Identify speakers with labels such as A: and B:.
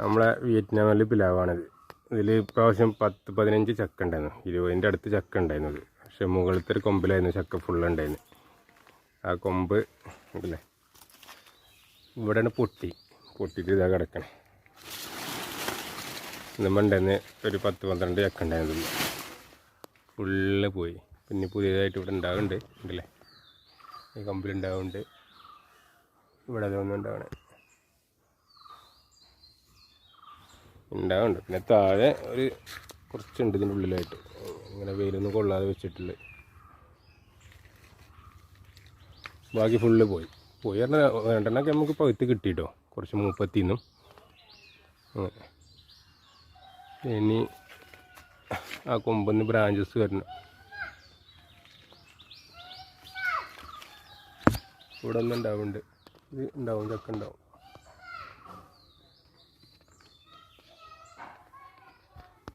A: നമ്മളെ വിയറ്റ്നാമിലെ പിലാവാണിത്. ഇതിൽ ഇപ്രാവശ്യം 10-15 ചക്ക ഉണ്ടായിരുന്നു. 20ൻ്റെ അടുത്ത് ചക്ക ഉണ്ടായിരുന്നത്. പക്ഷെ മുകളിലത്തെ ഒരു കൊമ്പിലായിരുന്നു ചക്ക ഫുള്ളുണ്ടായിരുന്നു. ആ കൊമ്പ് ഉണ്ടല്ലേ ഇവിടെയാണ് പൊട്ടിയിട്ട് ഇതാ കിടക്കണം. നമ്മളുണ്ടായിരുന്നു ഒരു 10-12 ചക്ക ഉണ്ടായിരുന്നു. ഫുള്ള് പോയി. പിന്നെ പുതിയതായിട്ട് ഇവിടെ ഉണ്ടാവുന്നുണ്ട് ഉണ്ടല്ലേ, ഈ കൊമ്പിലുണ്ടാവുന്നുണ്ട്. ഇവിടെ അതൊന്നും ഉണ്ടാവുന്നുണ്ട്. പിന്നെ താഴെ ഒരു കുറച്ചുണ്ട് ഇതിൻ്റെ ഉള്ളിലായിട്ട്, ഇങ്ങനെ വെയിലൊന്നും കൊള്ളാതെ വെച്ചിട്ടുള്ളത്. ബാക്കി ഫുള്ള് പോയി പറഞ്ഞാൽ 2 നമുക്ക് പഴുത്ത് കിട്ടിയിട്ടോ, കുറച്ച് മൂപ്പത്തിന്നും. ഇനി ആ കൊമ്പൊന്ന് ബ്രാഞ്ചസ് വരണം. ഇവിടെ ഒന്നും ഉണ്ടാവുന്നുണ്ട്. ഇത് ഉണ്ടാവും, ചക്ക ഉണ്ടാവും.